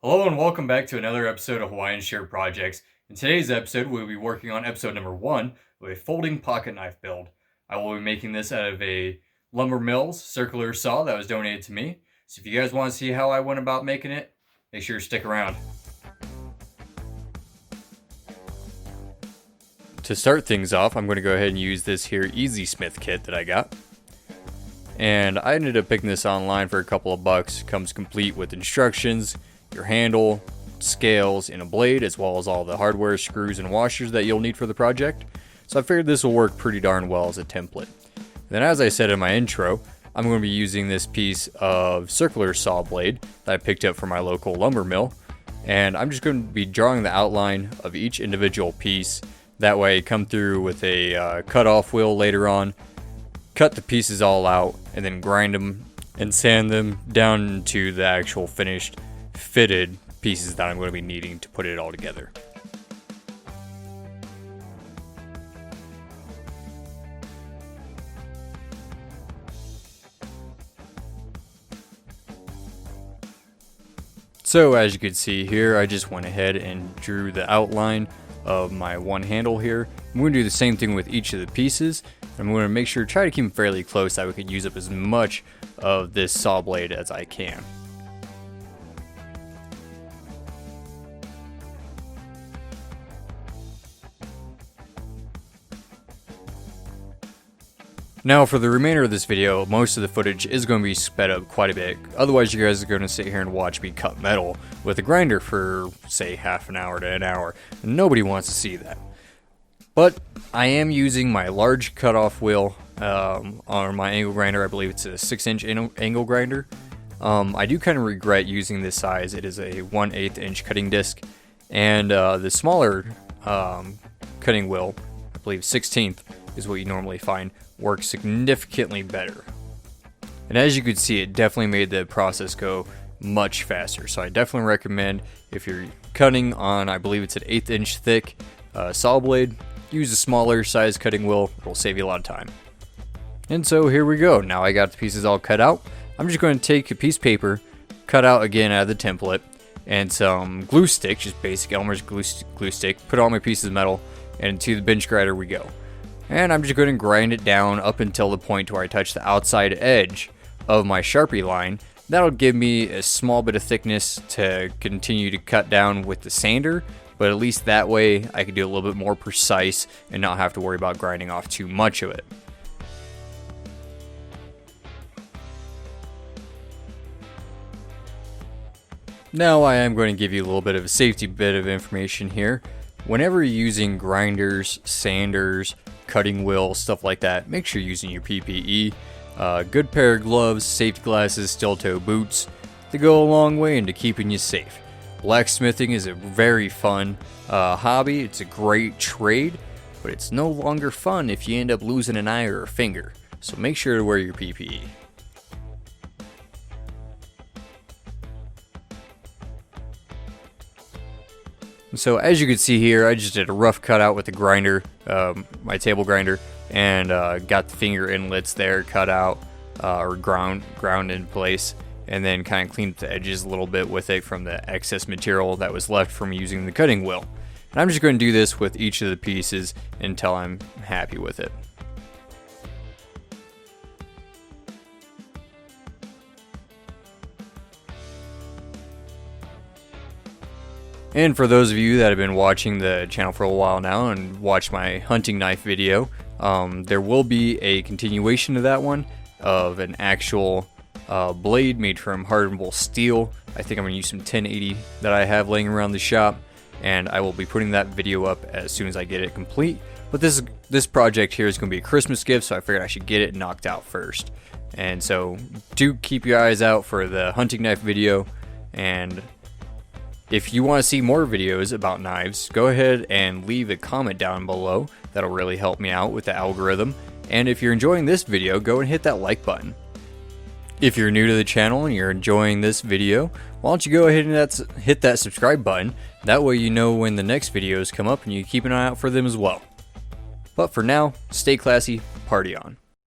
Hello and welcome back to another episode of Hawaiian Shirt Projects. In today's episode, we'll be working on episode number 1 with a folding pocket knife build. I will be making this out of a Lumber Mills circular saw that was donated to me. So if you guys want to see how I went about making it, make sure to stick around. To start things off, I'm going to go ahead and use this here Easy Smith kit that I got. And I ended up picking this online for a couple of bucks. It comes complete with instructions, your handle, scales, and a blade, as well as all the hardware, screws, and washers that you'll need for the project. So I figured this will work pretty darn well as a template. Then, as I said in my intro, I'm going to be using this piece of circular saw blade that I picked up from my local lumber mill, and I'm just going to be drawing the outline of each individual piece. That way I come through with a cut-off wheel later on, cut the pieces all out, and then grind them and sand them down to the actual finished fitted pieces that I'm going to be needing to put it all together. So as you can see here, I just went ahead and drew the outline of my one handle here. I'm going to do the same thing with each of the pieces. I'm going to make sure to try to keep them fairly close so we can use up as much of this saw blade as I can. Now for the remainder of this video, most of the footage is going to be sped up quite a bit. Otherwise you guys are going to sit here and watch me cut metal with a grinder for, say, half an hour to an hour. Nobody wants to see that. But I am using my large cutoff wheel on my angle grinder. I believe it's a 6-inch angle grinder. I do kind of regret using this size. It is a 1/8 inch cutting disc. And the smaller cutting wheel, I believe 16th, is what you normally find, works significantly better. And as you can see, it definitely made the process go much faster. So I definitely recommend, if you're cutting on, I believe it's an 1/8 inch thick saw blade, use a smaller size cutting wheel. It'll save you a lot of time. And so here we go. Now I got the pieces all cut out. I'm just going to take a piece of paper, cut out again out of the template, and some glue stick, just basic Elmer's glue stick, put all my pieces of metal, and to the bench grinder we go. And I'm just going to grind it down up until the point where I touch the outside edge of my Sharpie line. That'll give me a small bit of thickness to continue to cut down with the sander, but at least that way I can do a little bit more precise and not have to worry about grinding off too much of it. Now I am going to give you a little bit of a safety bit of information here. Whenever you're using grinders, sanders, cutting wheels, stuff like that, make sure you're using your PPE. Good pair of gloves, safety glasses, steel-toe boots. They go a long way into keeping you safe. Blacksmithing is a very fun hobby. It's a great trade, but it's no longer fun if you end up losing an eye or a finger. So make sure to wear your PPE. So as you can see here, I just did a rough cutout with the grinder, my table grinder, and got the finger inlets there cut out or ground in place, and then kind of cleaned up the edges a little bit with it from the excess material that was left from using the cutting wheel. And I'm just going to do this with each of the pieces until I'm happy with it. And for those of you that have been watching the channel for a while now and watched my hunting knife video, there will be a continuation of that one, of an actual blade made from hardenable steel. I think I'm going to use some 1080 that I have laying around the shop, and I will be putting that video up as soon as I get it complete. But this project here is going to be a Christmas gift, so I figured I should get it knocked out first. And so do keep your eyes out for the hunting knife video, and if you want to see more videos about knives, go ahead and leave a comment down below. That'll really help me out with the algorithm. And if you're enjoying this video, go and hit that like button. If you're new to the channel and you're enjoying this video, why don't you go ahead and hit that subscribe button. That way you know when the next videos come up and you keep an eye out for them as well. But for now, stay classy, party on.